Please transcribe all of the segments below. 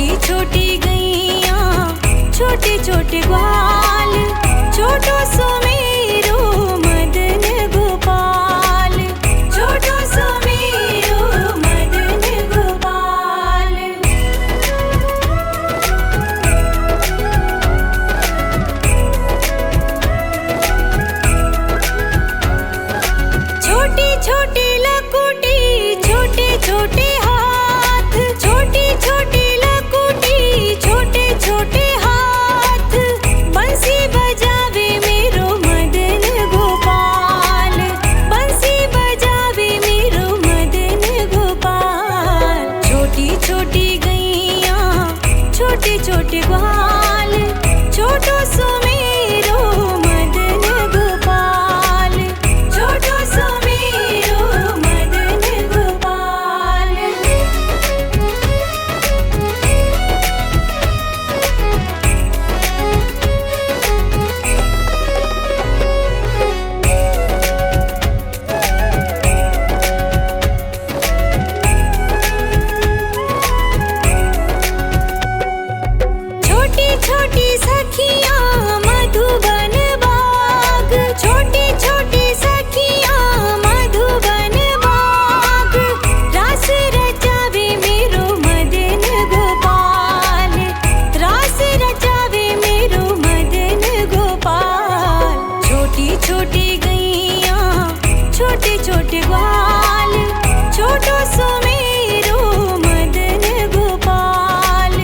छोटी छोटी गैया छोटे छोटे ग्वाल, छोटो सुमेरो मदन गोपाल, छोटो सुमेरो मदन गोपाल। छोटी छोटी लकुटी छोटे छोटे हाथ, छोटी छोटी लकुटी छोटे छोटे हाथ, बंसी बजावे मेरो मदन गोपाल, बंसी बजावे मेरो मदन गोपाल। छोटी छोटी गैया छोटे छोटे ग्वाल, छोटो सुमेरो मदन गोपाल, छोटो सुमेरो मदन गोपाल। छोटी छोटी सखियाँ मधुबन बाग, छोटी छोटी सखियाँ मधुबन बाग, रास रचावे मेरो मदन गोपाल, रास रचावे मेरो मदन गोपाल। छोटी छोटी गैया छोटे छोटे ग्वाल, छोटो सुमेरो मदन गोपाल,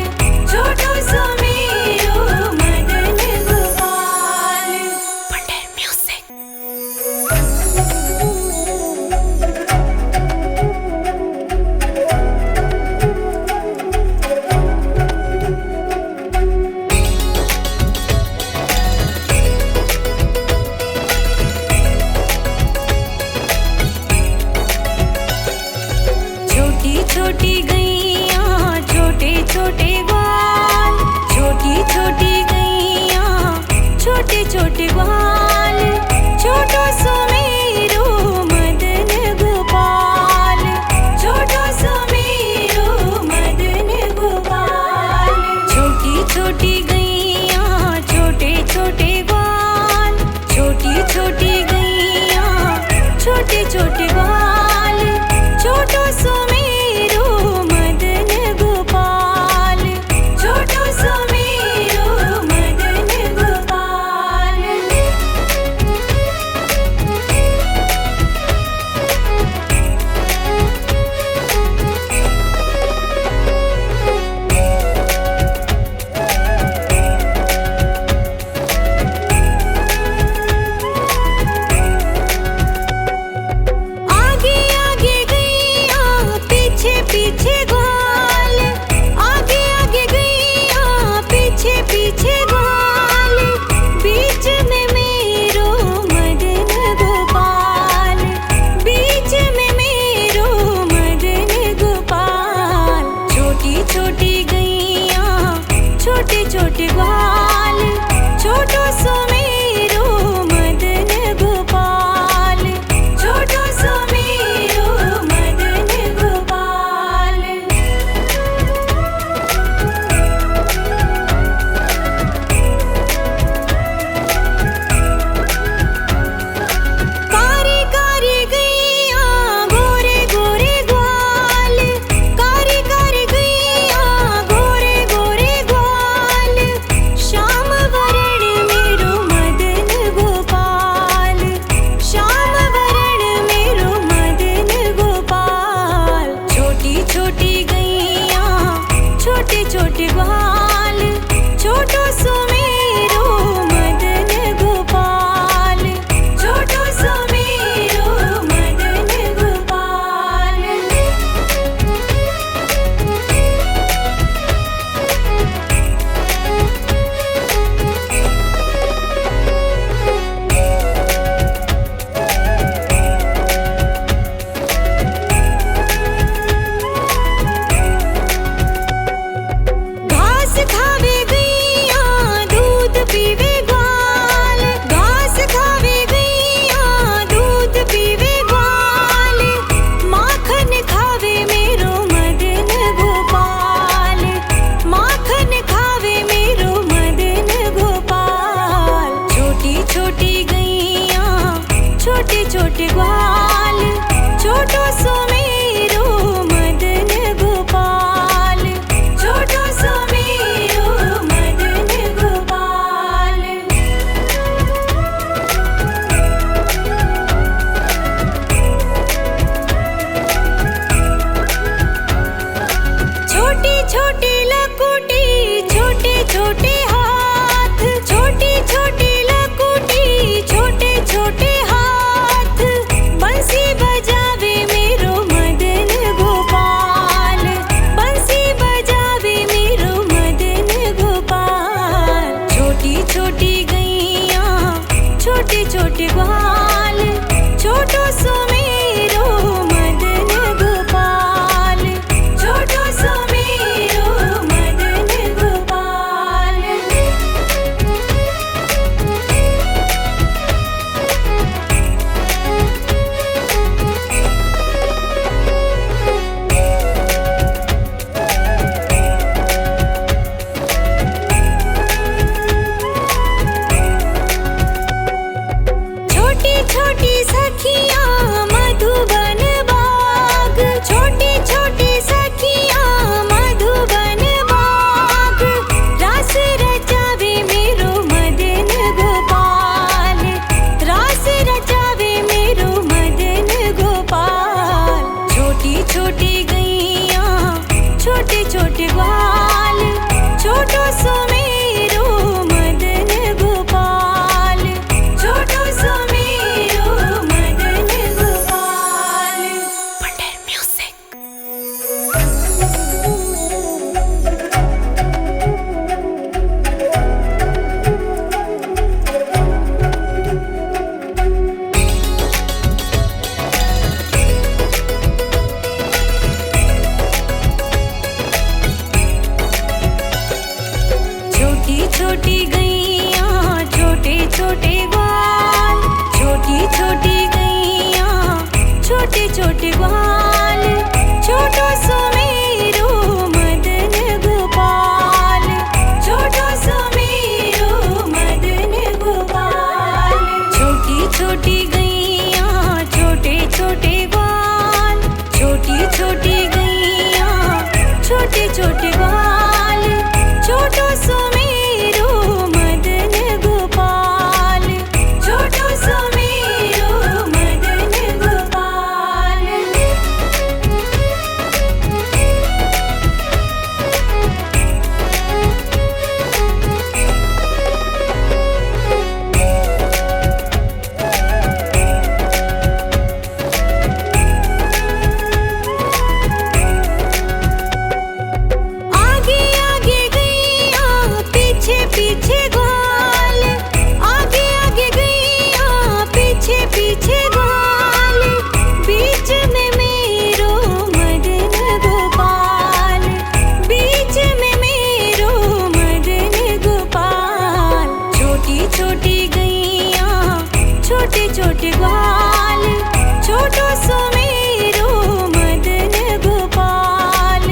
छोटो सुमेरो मदन गोपाल। Wonder music. छोटी छोटी गैया छोटे छोटे ग्वाल, छोटी छोटी गैया छोटे छोटे ग्वाल, छोटो सुमेरो मदन गोपाल, छोटो सुमेरो मदन गोपाल। छोटी छोटी गैया छोटे छोटे ग्वाल, छोटी छोटी गैया छोटे छोटे ग्वाल, छोटो सुमेरो मदन गोपाल, छोटो सुमेरो मदन गोपाल। आगे आगे गैया पीछे पीछे ग्वाल, आगे आगे गैया पीछे पीछे ग्वाल, बीच में मेरो मदन गोपाल, बीच में मेरो मदन गोपाल। छोटी छोटी गैया छोटे छोटे ग्वाल, छोटो सुमेरो मदन गोपाल, छोटो सुमेरो मदन गोपाल। कारी कारी गैया गोरे गोरे ग्वाल, कारी कारी गैया गोरे गोरे ग्वाल, श्याम वरण मेरो मदन गोपाल, श्याम वरण मेरो मदन गोपाल। छोटी छोटी गैया छोटे छोटे ग्वाल, छोटो सुमेरो मदन गोपाल, छोटो सुमेरो मदन गोपाल। घास खावे गैया दूध पीवे ग्वाल, घास खावे गैया दूध पीवे ग्वाल, माखन खावे मेरो मदन गोपाल, छोटे ग्वाल, छोटो सो मेरो मदन गोपाल, छोटो सो मेरो मदन गोपाल। छोटी छोटी गैया छोटे छोटे ग्वाल, छोटी छोटी गैया छोटे छोटे ग्वाल, छोटो सो मेरो मदन गोपाल, छोटो सो मेरो मदन गोपाल। आगे आगे गैया पीछे पीछे ग्वाल, आगे आगे गैया पीछे पीछे ग्वाल, बीच में मेरो मदन गोपाल, बीच में मेरो मदन गोपाल। छोटी छोटी गैया छोटे छोटे ग्वाल, छोटो सो मेरो मदन गोपाल,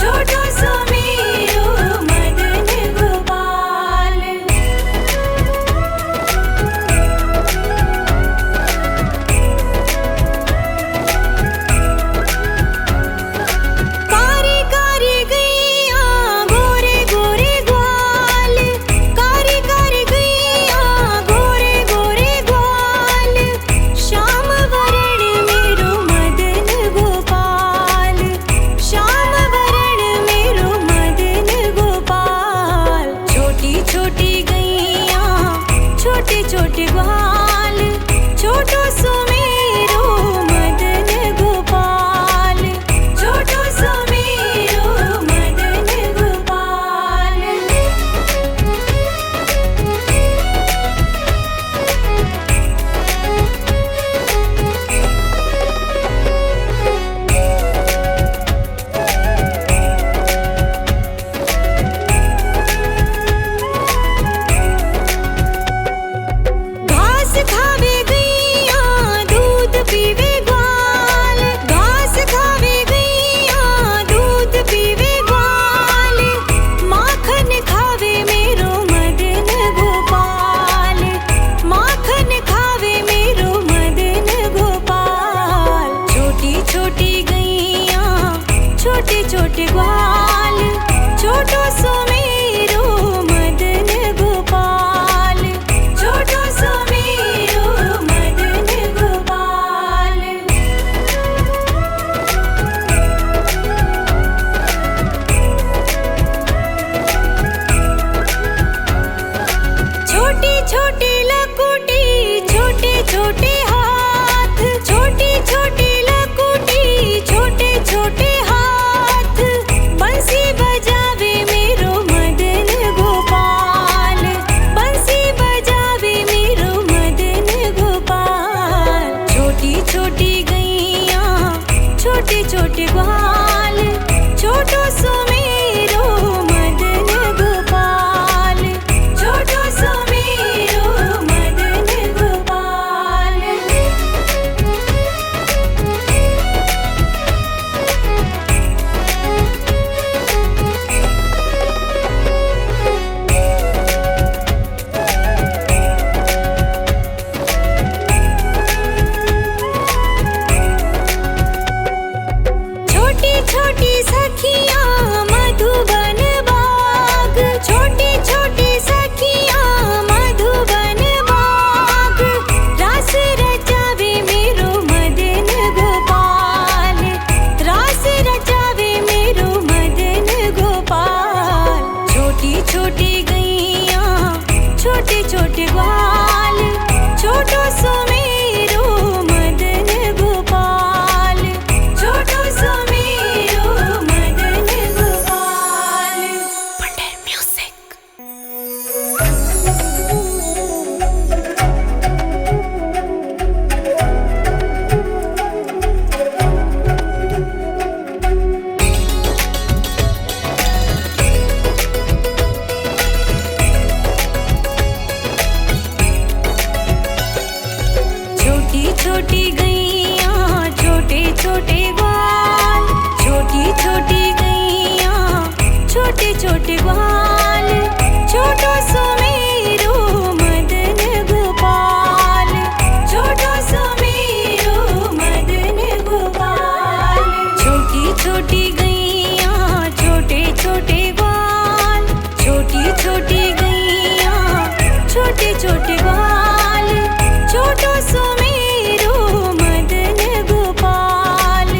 छोटो सो मेरो मदन गोपाल। कारी कारी गैया गोरे गोरे ग्वाल, कारी कारी गैया गोरे गोरे ग्वाल, श्याम वरण मेरो मदन गोपाल, श्याम वरण मेरो मदन गोपाल। छोटी छोटी गैया छोटे छोटे ग्वाल, छोटो सो मेरो मदन गोपाल, छोटो सो मेरो मदन गोपाल। घास खावे गैया दूध पीवे ग्वाल, घास खावे गैया दूध पीवे ग्वाल, माखन खावे मेरो मदन गोपाल, माखन खावे मेरो मदन गोपाल। छोटी छोटी गैया छोटे छोटे ग्वाल, छोटो सो मेरो मदन गोपाल, छोटो सो मेरो मदन गोपाल। छोटी छोटी लकुटी छोटे छोटे हाथ, छोटी छोटी लकुटी छोटे छोटे हाथ, बंसी बजावे मेरो मदन छोटी गैया छोटे छोटे ग्वाल, छोटो सुमेरो मदन गोपाल,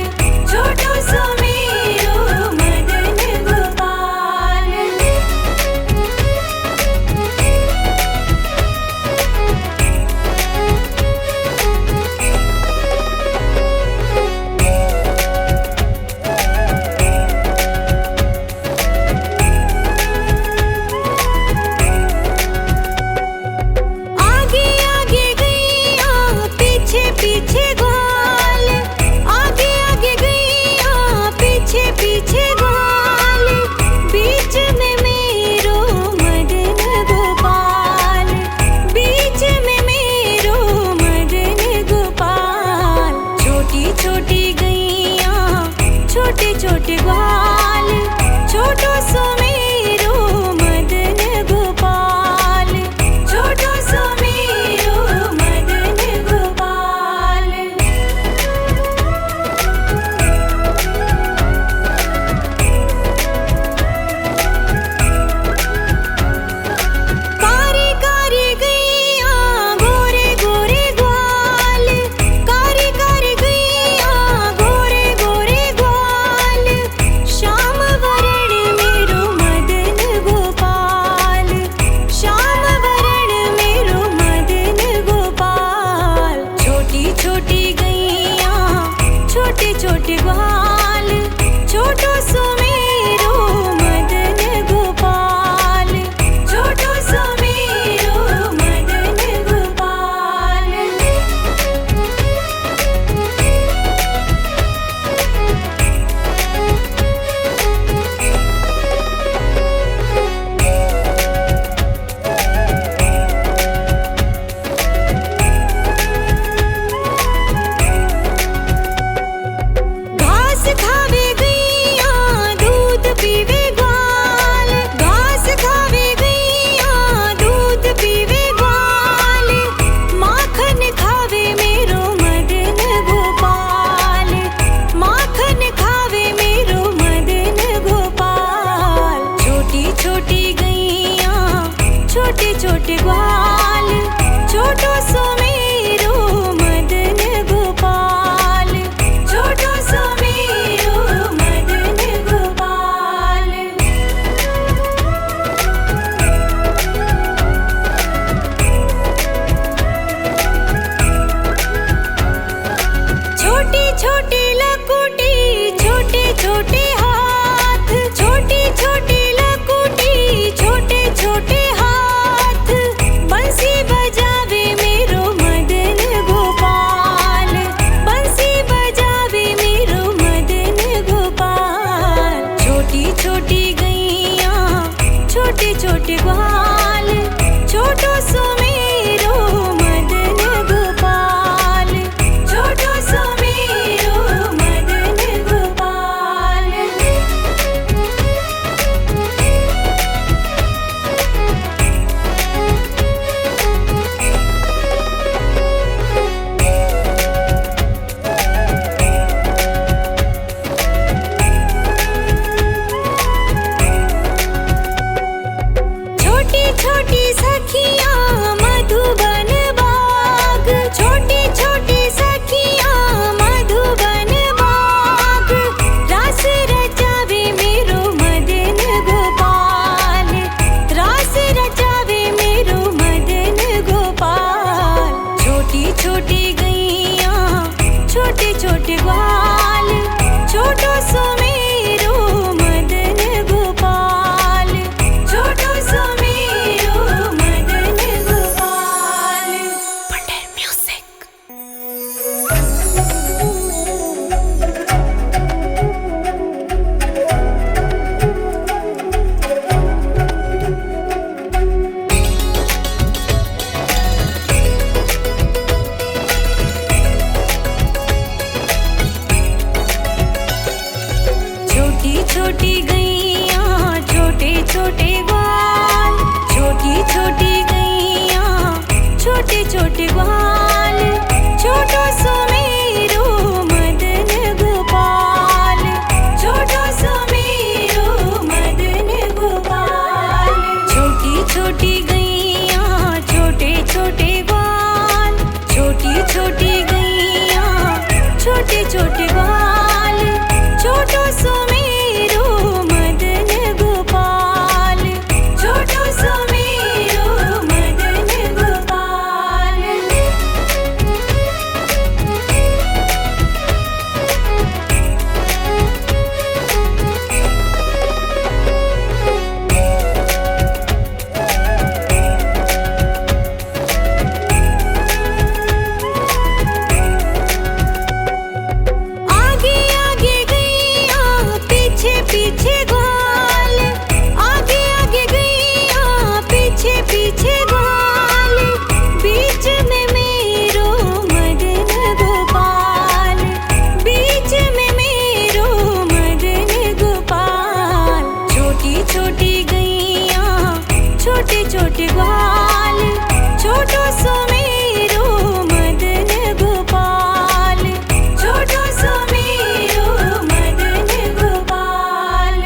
छोटो सुमेरो मदन गोपाल। आगे आगे गैया पीछे पीछे ग्वाल, आगे आगे गैया पीछे पीछे ग्वाल, बीच में मेरो मदन गोपाल, बीच में मेरो मदन गोपाल। छोटी छोटी गैया छोटे छोटे ग्वाल, छोटो सुमेरो मदन गोपाल, छोटो सुमेरो मदन गोपाल। कारी कारी गैया गोरे गोरे ग्वाल, कारी कारी गैया गोरे गोरे ग्वाल, श्याम वरण मेरो मदन गोपाल, श्याम वरण मेरो मदन गोपाल। छोटी छोटी गैया छोटे छोटे ग्वाल, छोटो सुमेरो मदन गोपाल, छोटो सुमेरो मदन गोपाल। घास खावे गैया दूध पीवे ग्वाल, घास खावे गैया दूध पीवे ग्वाल, माखन खावे मेरो मदन गोपाल, माखन खावे मेरो मदन गोपाल। छोटी छोटी गैया छोटे छोटे ग्वाल, छोटो सुमेरो मदन गोपाल, छोटो सुमेरो मदन गोपाल। छोटी छोटी लकुटी छोटे छोटे हाथ, छोटी छोटी लकुटी छोटे छोटे हाथ, बंसी बजावे मेरो मदन गोपाल, बंसी बजावे मेरो मदन गोपाल। छोटी छोटी गैया छोटे छोटे ग्वाल, छोटो सुमेरो मदन गोपाल, छोटो सुमेरो मदन गोपाल। छोटी छोटी सखियाँ मधुबन बाग, छोटी छोटी सखियाँ मधुबन बाग, रास रचावे मेरो मदन गोपाल, रास रचावे मेरो मदन गोपाल। छोटी छोटी गैया छोटे छोटे ग्वाल, छोटो सुमेरो मदन गोपाल, छोटो सुमेरो मदन छोटे छोटे ग्वाल, छोटो सुमेरो मदन गोपाल, छोटो सुमेरो मदन गोपाल।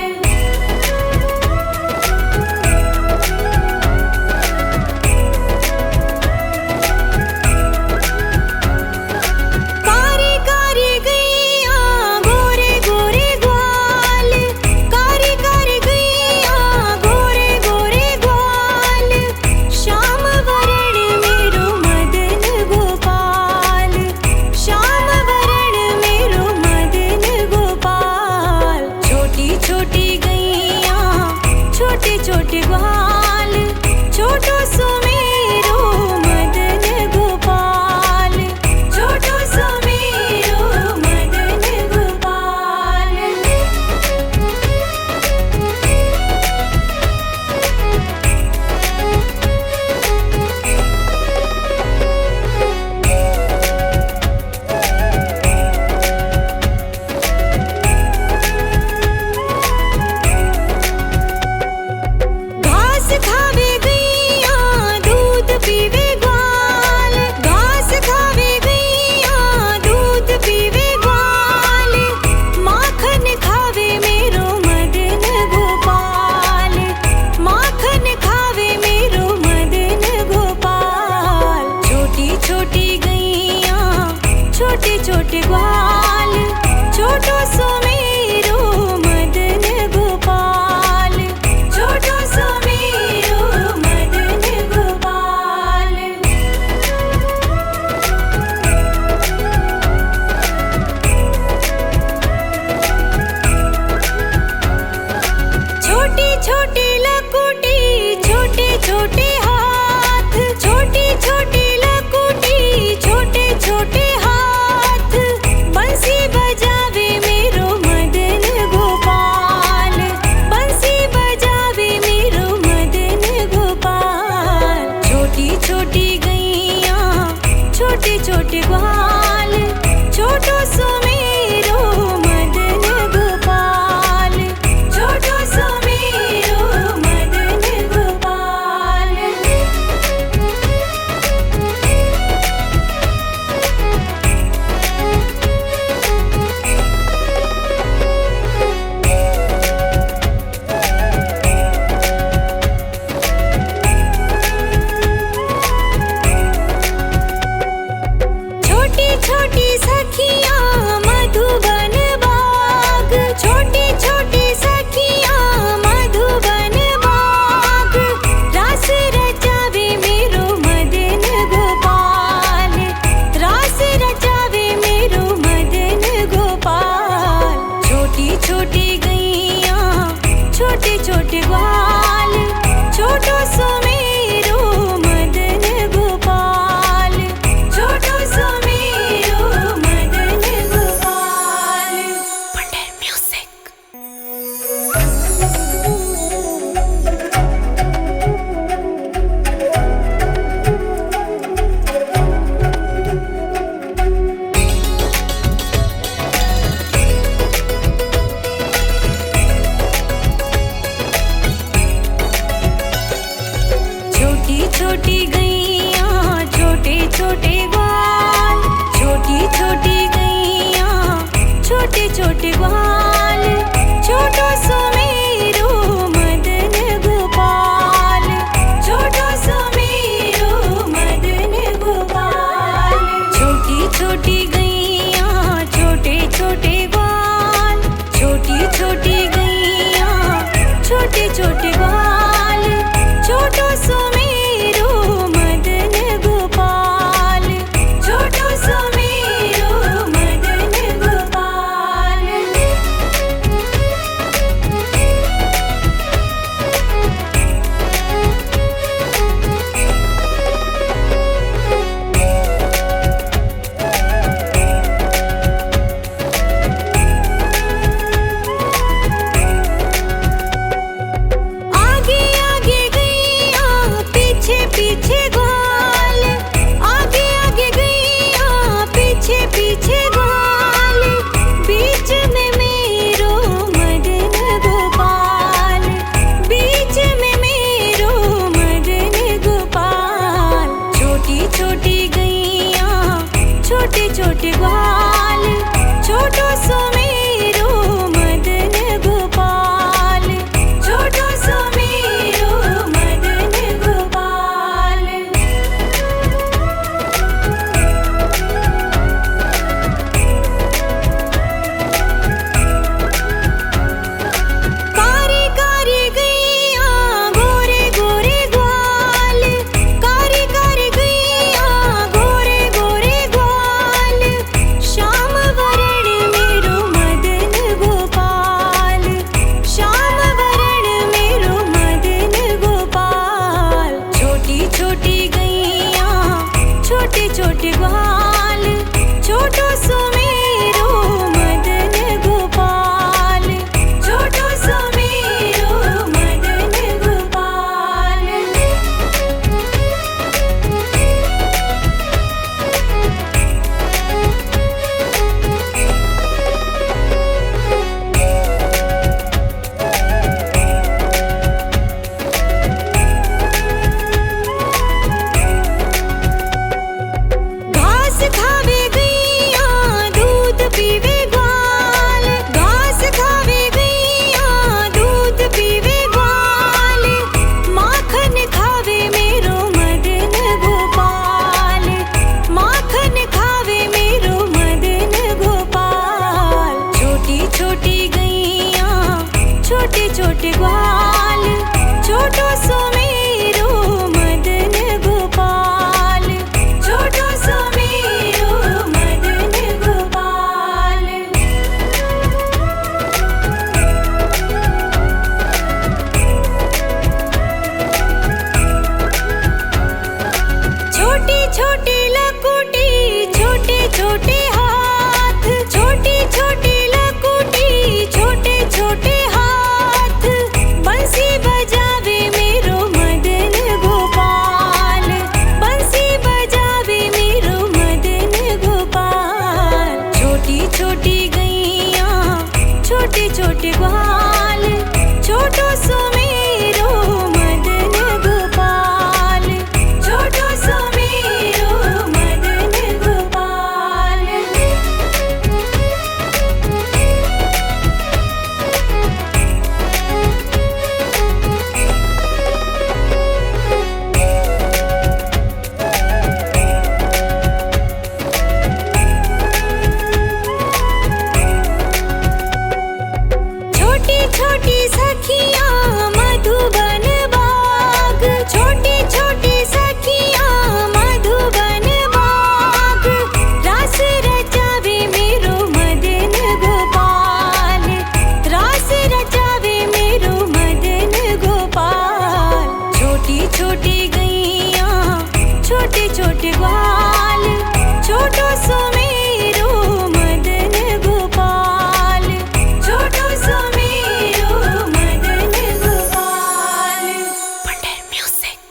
कारी कारी गैया गोरे गोरे ग्वाल, कारी कारी गैया गोरे गोरे ग्वाल, श्याम वरण मेरो मदन गोपाल, श्याम वरण मेरो मदन गोपाल। छोटी छोटी गैया छोटे छोटे ग्वाल, छोटो सुमेरो मदन गोपाल, छोटो सुमेरो मदन गोपाल। घास खावे गैया दूध पीवे ग्वाल, घास खावे गैया दूध पीवे ग्वाल, माखन खावे मेरो मदन गोपाल, माखन खावे मेरो मदन गोपाल। छोटी छोटी गैया छोटे छोटे ग्वाल, छोटो सुमेरो मदन गोपाल, छोटो सुमेरो मदन गोपाल। छोटी छोटी लकुटी छोटे छोटे हाथ, छोटी छोटी लकुटी छोटे छोटे हाथ, बंसी बजावे मेरो मदन गोपाल, बंसी बजावे मेरो मदन गोपाल। छोटी छोटी गैया छोटे छोटे ग्वाल, छोटो सुमेरो मदन गोपाल, छोटो सुमेरो मदन गोपाल। छोटी छोटी सखियाँ मधुबन बाग, छोटी छोटी सखियाँ मधुबन बाग, रास रचावे मेरो मदन गोपाल, रास रचावे मेरो मदन गोपाल। छोटी छोटी गैया छोटे छोटे ग्वाल, छोटो सुमेरो मदन गोपाल, छोटो सुमेरो मदन गोपाल। Wonder music. छोटी छोटी गैया छोटे छोटे ग्वाल, छोटी छोटी गैया छोटे छोटे ग्वाल, छोटो सुमेरो मदन गोपाल, छोटो सुमेरो मदन गोपाल। छोटी छोटी गैया छोटे छोटे ग्वाल, छोटी छोटी गैया छोटे छोटे ग्वाल, छोटो सुमेरो मदन गोपाल, छोटो सुमेरो मदन गोपाल। छोटी छोटी गैया छोटे छोटे ग्वाल, छोटो सो मेरो मदन गोपाल, छोटो सो मेरो मदन गोपाल। पंडर म्यूजिक।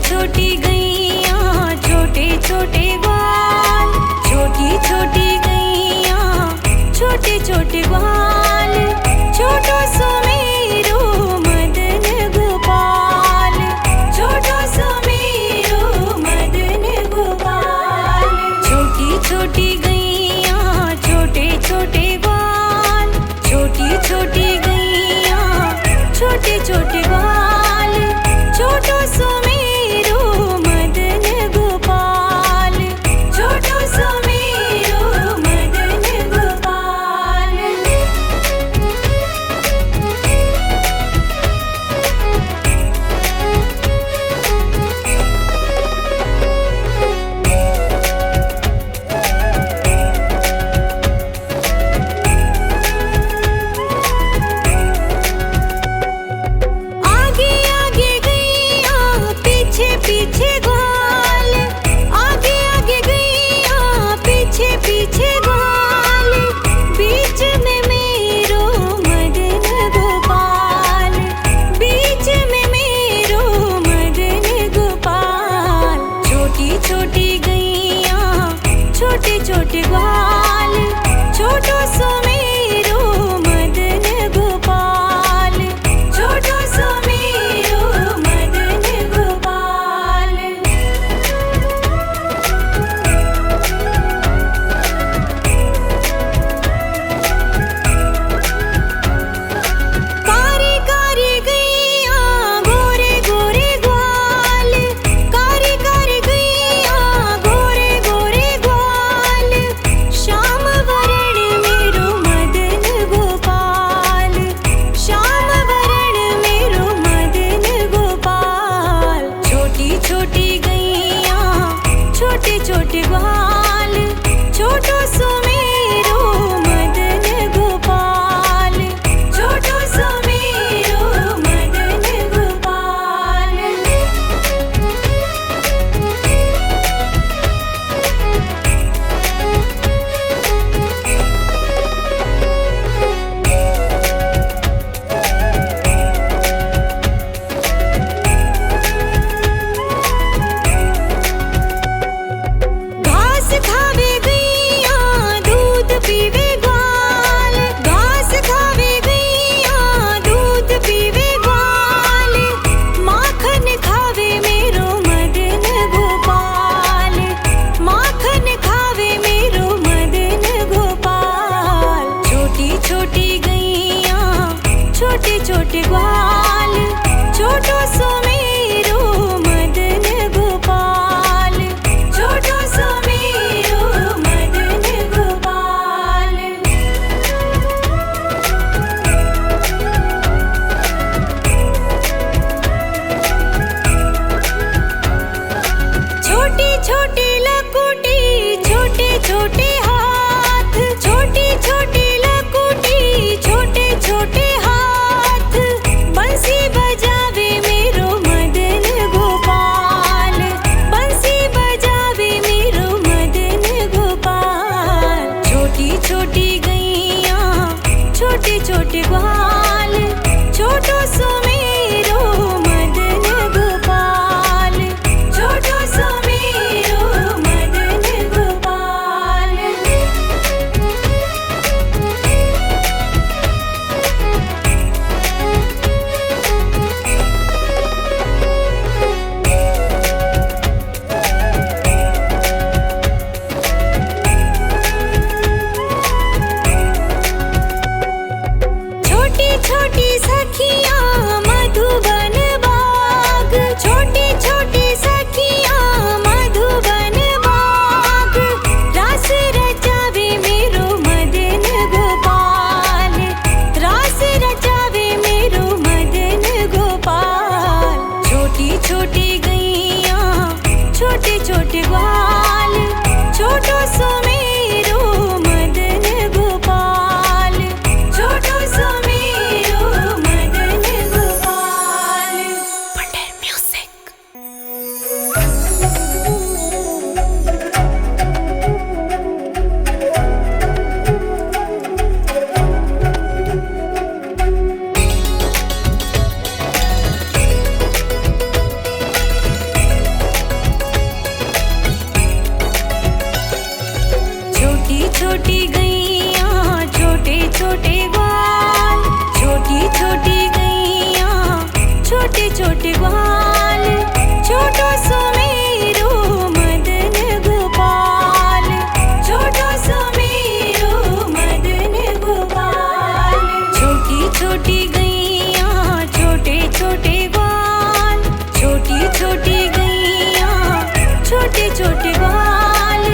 छोटी गैया छोटे छोटे ग्वाल, छोटी छोटी गैया छोटे छोटे ग्वाल, छोटो सो मेरो मदन गोपाल, छोटो सो मेरो मदन गोपाल। छोटी छोटी गैया छोटे छोटे ग्वाल, छोटी छोटी गैया छोटे छोटे ग्वाल, छोटो सो मेरो मदन गोपाल, छोटो सो मेरो मदन गोपाल। आगे आगे गैया पीछे पीछे ग्वाल, आगे आगे गैया पीछे पीछे ग्वाल, बीच में मेरो मदन गोपाल, बीच में मेरो मदन गोपाल। छोटी छोटी गैया छोटे छोटे ग्वाल, छोटो सो मेरो मदन गोपाल, छोटो सो मेरो मदन गोपाल। कारी कारी गैया गोरे गोरे ग्वाल, कारी कारी गैया गोरे गोरे ग्वाल, श्याम वरण मेरो मदन गोपाल, श्याम वरण मेरो मदन गोपाल। छोटी छोटी गैया छोटे छोटे ग्वाल, छोटो सो मेरो मदन गोपाल, छोटो सो मेरो मदन गोपाल। घास खावे गैया दूध पीवे ग्वाल, घास खावे गैया दूध पीवे ग्वाल, माखन खावे मेरो मदन गोपाल, माखन खावे मेरो मदन गोपाल। छोटी छोटी गैया छोटे छोटे ग्वाल, छोटो सो मेरो मदन गोपाल, छोटो सो मेरो मदन गोपाल। छोटी छोटी लकुटी छोटे छोटे हाथ, छोटी छोटी लकुटी छोटे छोटे हाथ, बंसी बजावे मेरो मदन गोपाल, बंसी बजावे मेरो मदन गोपाल। छोटी छोटी गैया छोटे छोटे ग्वाल, छोटो सो मेरो मदन गोपाल, छोटो सो मेरो मदन गोपाल। छोटी छोटी छोटी गैया छोटे छोटे ग्वाल, छोटो सुमेरो मदन गोपाल, छोटो सुमेरो मदन गोपाल। छोटी छोटी गैया छोटे छोटे ग्वाल, छोटी छोटी गैया छोटे छोटे ग्वाल,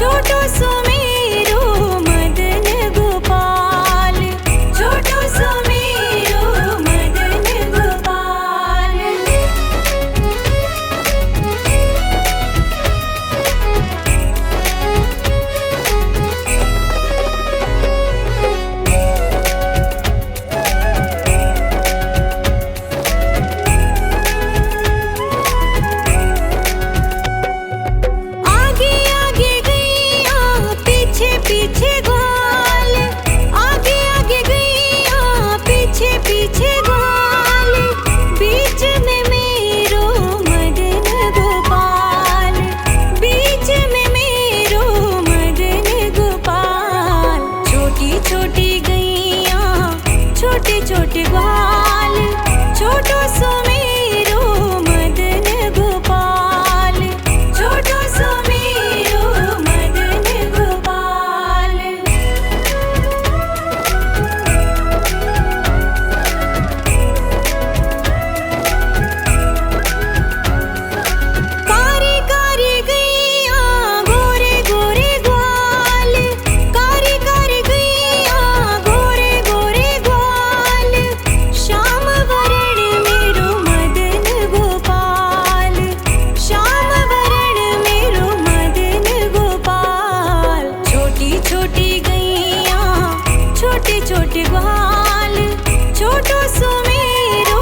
छोटो सुमेरो मदन गोपाल, छोटो सुमेरो मदन गोपाल। आगे आगे गैया पीछे पीछे ग्वाल, आगे आगे गैया पीछे पीछे ग्वाल, बीच में मेरो मदन गोपाल, बीच में मेरो मदन गोपाल। छोटी छोटी गैया छोटे छोटे ग्वाल, छोटो सुमेरो मदन गोपाल, छोटो सुमेरो मदन गोपाल। कारी कारी गैया गोरे गोरे ग्वाल, कारी कारी गैया गोरे गोरे ग्वाल, श्याम वरण मेरो मदन गोपाल, श्याम वरण मेरो मदन गोपाल। छोटी छोटी गैया छोटे छोटे ग्वाल, छोटो सुमेरो